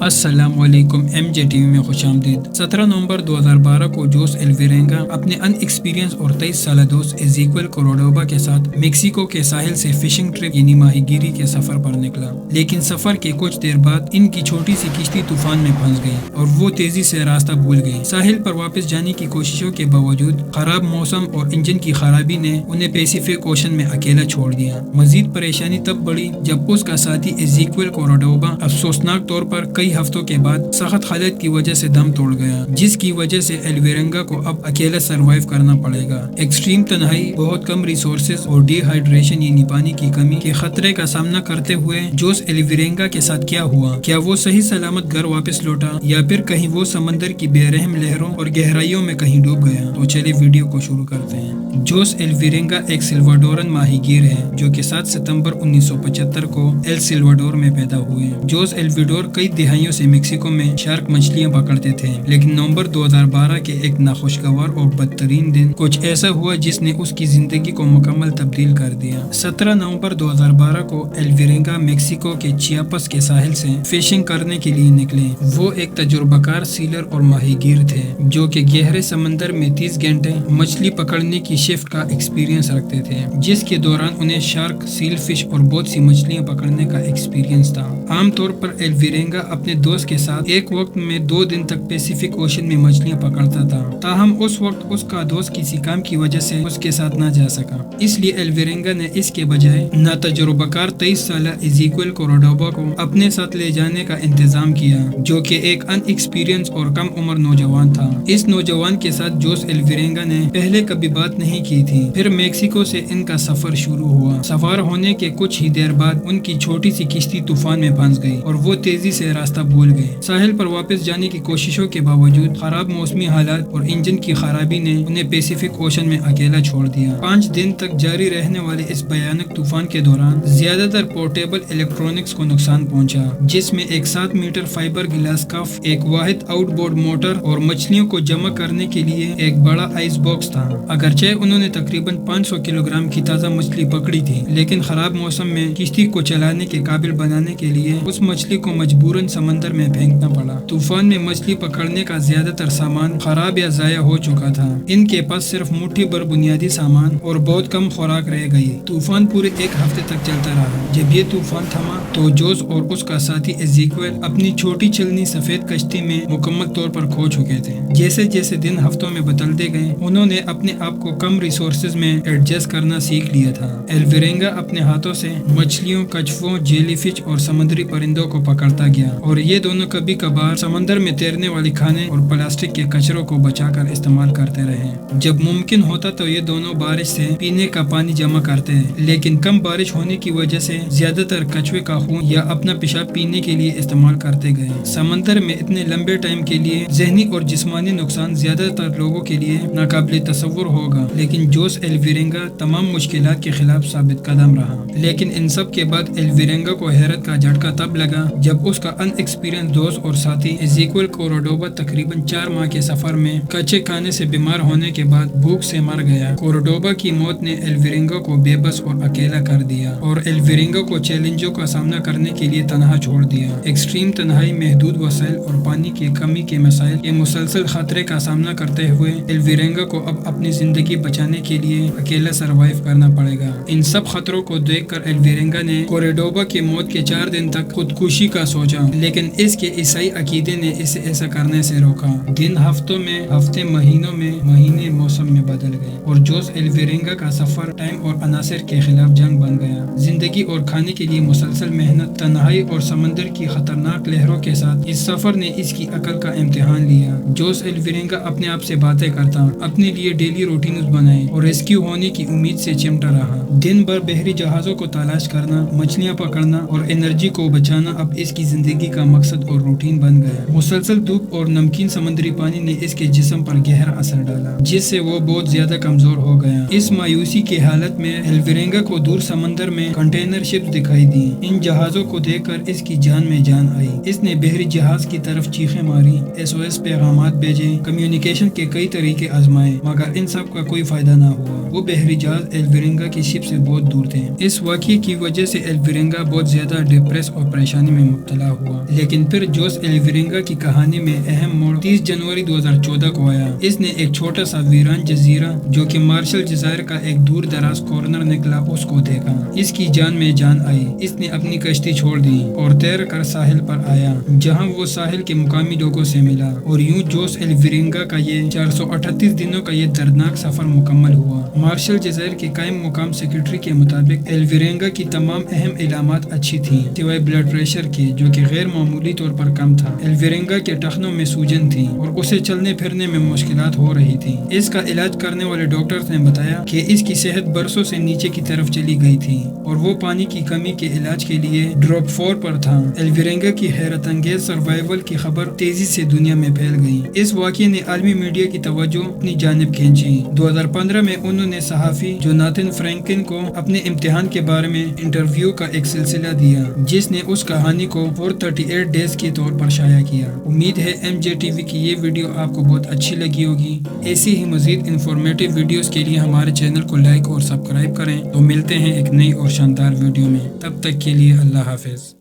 अस्सलाम वालेकुम MJTV में खुश आमदीद। 17 नवंबर 2012 को जोस एल्वेरेंगा अपने अनएक्सपीरियंस और 23 साल दोस्त एज़ेकिएल कोर्डोबा के साथ मेक्सिको के साहिल से फिशिंग ट्रिप यानी माहीगीरी के सफर पर निकला। लेकिन सफर के कुछ देर बाद इनकी छोटी सी किश्ती तूफान में फंस गई और वो तेजी से रास्ता भूल गई। साहिल पर वापस जाने की कोशिशों के बावजूद खराब मौसम और इंजन की खराबी ने उन्हें पैसिफिक ओशन में अकेला छोड़ दिया। मजीद परेशानी तब बढ़ी जब उसका साथी एज़ेकिएल कोर्डोबा अफसोसनाक तौर पर कई हफ्तों के बाद सख्त हालत की वजह से दम तोड़ गया, जिसकी वजह से एल्वेरेंगा को अब अकेला सरवाइव करना पड़ेगा। एक्सट्रीम तन्हाई, बहुत कम रिसोर्सेज और डिहाइड्रेशन यानी पानी की कमी के खतरे का सामना करते हुए जोस एल्वेरेंगा के साथ क्या हुआ? क्या वो सही सलामत घर वापस लौटा या फिर कहीं वो समंदर की बेरहम लहरों और गहराइयों में कहीं डूब गया? तो चलिए वीडियो को शुरू करते हैं। जोस एल्वेरेंगा एक सिल्वाडोरन माहीगीर है जो कि 7 सितंबर 1975 को एल सिल्वाडोर में पैदा हुए। जोस एल्वेडोर कई दहाइयों से मेक्सिको में शार्क मछलियां पकड़ते थे, लेकिन नवंबर 2012 के एक नाखुशगवार और बदतरीन दिन कुछ ऐसा हुआ जिसने उसकी जिंदगी को मुकम्मल तब्दील कर दिया। 17 नवंबर 2012 को एल्वेरेंगा मेक्सिको के चियापस के साहिल से फिशिंग करने के लिए निकले। वो एक तजुर्बाकार सीलर और माहीगीर थे जो कि गहरे समंदर में 30 घंटे मछली पकड़ने की शिफ्ट का एक्सपीरियंस रखते थे, जिसके दौरान उन्हें शार्क, सील फिश और बहुत सी मछलियां पकड़ने का एक्सपीरियंस था। आमतौर पर एल्वेरेंगा अपने दोस्त के साथ एक वक्त में 2 दिन तक पैसिफिक ओशन में मछलियां पकड़ता था। ताहम उस वक्त उसका दोस्त किसी काम की वजह से उसके साथ न जा सका, इसलिए एल्वेरेंगा ने इसके बजाय नातजुर्बाकार 23 साल एज़ेकिएल कोर्डोबा को अपने साथ ले जाने का इंतजाम किया, जो कि एक अनएक्सपीरियंस और कम उम्र नौजवान था। इस नौजवान के साथ जोस एल्वेरेंगा ने पहले कभी बात नहीं की थी। फिर मेक्सिको से इनका सफर शुरू हुआ। सवार होने के कुछ ही देर बाद उनकी छोटी सी किश्ती तूफान में फंस गई और वो तेजी से रास्ता भूल गए। साहिल पर वापस जाने की कोशिशों के बावजूद खराब मौसमी हालात और इंजन की खराबी ने उन्हें पैसिफिक ओशन में अकेला छोड़ दिया। 5 दिन तक जारी रहने वाले इस भयानक तूफान के दौरान ज्यादातर पोर्टेबल इलेक्ट्रॉनिक्स को नुकसान पहुंचा, जिसमें एक 7 मीटर फाइबर गिलास कफ, एक वाहिद आउटबोर्ड मोटर और मछलियों को जमा करने के लिए एक बड़ा आइस बॉक्स था। अगरचे उन्होंने तकरीबन 500 किलोग्राम की ताज़ा मछली पकड़ी थी, लेकिन खराब मौसम में किश्ती को चलाने के काबिल बनाने के लिए उस मछली को मजबूरन समंदर में फेंकना पड़ा। तूफान में मछली पकड़ने का ज्यादातर सामान खराब या जाया हो चुका था। इनके पास सिर्फ मुट्ठी भर बुनियादी सामान और बहुत कम खुराक रह गई। तूफान पूरे 1 हफ्ते तक चलता रहा। जब ये तूफान थमा तो जोस और उसका साथी एज़ेकिएल अपनी छोटी चलनी सफेद कश्ती में मुकम्मल तौर पर खो चुके थे। जैसे जैसे दिन हफ्तों में बदलते गए, उन्होंने अपने आप को कम रिसोर्सेज में एडजस्ट करना सीख लिया था। एल्वेरेंगा अपने हाथों से मछलियों, कछुओं, जेलीफिश और समुद्री परिंदों को पकड़ता गया और ये दोनों कभी कभार समंदर में तैरने वाली खाने और प्लास्टिक के कचरों को बचाकर इस्तेमाल करते रहे। जब मुमकिन होता तो ये दोनों बारिश से पीने का पानी जमा करते, लेकिन कम बारिश होने की वजह से ज्यादातर कछुए का खून या अपना पेशाब पीने के लिए इस्तेमाल करते गए। समंदर में इतने लंबे टाइम के लिए जहनी और जिस्मानी नुकसान ज्यादातर लोगों के लिए नाकाबिले तसव्वुर होगा, लेकिन जोस एल्वेरेंगा तमाम मुश्किलात के खिलाफ साबित कदम रहा। लेकिन इन सब के बाद एल्वेरेंगा को हैरत का झटका तब लगा जब उसका अनएक्सपीरियंस दोस्त और साथी एज़ेकिएल कोर्डोबा तकरीबन 4 माह के सफर में कच्चे खाने से बीमार होने के बाद भूख से मर गया। कोर्डोबा की मौत ने एल्वेरेंगा को बेबस और अकेला कर दिया और एल्वेरेंगा को चैलेंजों का सामना करने के लिए तनहा छोड़ दिया। एक्सट्रीम तन्हाई, महदूद वसाइल और पानी की कमी के मसाइल के मुसलसल खतरे का सामना करते हुए एल्वेरेंगा को अब अपनी जिंदगी बचाने के लिए अकेला सरवाइव करना पड़ेगा। इन सब खतरों को देखकर एल्वेरेंगा ने कोर्डोबा की मौत के 4 दिन तक खुदकुशी का सोचा, लेकिन इसके ईसाई अकीदे ने इसे ऐसा करने से रोका। दिन हफ्तों में, हफ्ते महीनों में, महीने मौसम में बदल गए और जोस एल्वेरेंगा का सफर टाइम और अनासर के खिलाफ जंग बन गया। जिंदगी और खाने के लिए मुसलसल मेहनत, तन्हाई और समंदर की खतरनाक लहरों के साथ इस सफर ने इसकी अकल का इम्तिहान लिया। जोस एल्वेरेंगा अपने आप से बातें करता, अपने लिए डेली रूटीन बनाए और रेस्क्यू होने की उम्मीद से चिमटा रहा। दिन भर बहरी जहाजों को तलाश करना, मछलियां पकड़ना और एनर्जी को बचाना अब इसकी जिंदगी का मकसद और रूटीन बन गया। मुसलसल धूप और नमकीन समुद्री पानी ने इसके जिस्म पर गहरा असर डाला, जिससे वो बहुत ज्यादा कमजोर हो गया। इस मायूसी की हालत में एल्वेरेंगा को दूर समंदर में कंटेनर शिप्स दिखाई दी। इन जहाजों को देखकर इसकी जान में जान आई। इसने बहरी जहाज की तरफ चीखें मारी, SOS पैगामात भेजे, कम्युनिकेशन के कई तरीके आजमाए, मगर इन सब का कोई फायदा ना हुआ। वो बहरी जहाज एल्वेरेंगा की शिप से बहुत दूर थे। इस वाक़ये की वजह से एल्वेरेंगा बहुत ज्यादा डिप्रेस और परेशानी में मुब्तला हुआ। لیکن پھر جوس ایلویرینگا کی کہانی میں اہم موڑ 30 جنوری 2014 کو آیا۔ اس نے ایک چھوٹا سا ویران جزیرہ جو کہ مارشل جزائر کا ایک دور دراز کارنر نکلا اس کو دیکھا۔ اس کی جان میں جان آئی۔ اس نے اپنی کشتی چھوڑ دی اور تیر کر ساحل پر آیا، جہاں وہ ساحل کے مقامی لوگوں سے ملا، اور یوں جوس ایلویرینگا کا یہ 438 دنوں کا یہ دردناک سفر مکمل ہوا۔ مارشل جزائر کے قائم مقام سیکرٹری کے مطابق ایلویرینگا کی تمام اہم علامات اچھی تھیں سوائے بلڈ پریشر کے، جو کہ غیر معمولی طور پر کم تھا۔ ایلویرینگا کے ٹخنوں میں سوجن تھی اور اسے چلنے پھرنے میں مشکلات ہو رہی تھی۔ اس کا علاج کرنے والے ڈاکٹرز نے بتایا کہ اس کی صحت برسوں سے نیچے کی طرف چلی گئی تھی اور وہ پانی کی کمی کے علاج کے لیے ڈراپ 4 پر تھا۔ ایلویرینگا کی حیرت انگیز سروائیول کی خبر تیزی سے دنیا میں پھیل گئی۔ اس واقعے نے عالمی میڈیا کی توجہ اپنی جانب کھینچی۔ 2015 میں انہوں نے صحافی جوناتھن فرینکن کو اپنے امتحان کے بارے میں انٹرویو کا ایک سلسلہ دیا، جس نے اس کہانی کو 438 ڈیز کے طور پر شائع کیا۔ امید ہے MJTV کی یہ ویڈیو آپ کو بہت اچھی لگی ہوگی۔ ایسی ہی مزید انفارمیٹیو ویڈیوز کے لیے ہمارے چینل کو لائک اور سبسکرائب کریں۔ تو ملتے ہیں ایک نئی اور شاندار ویڈیو میں، تب تک کے لیے اللہ حافظ۔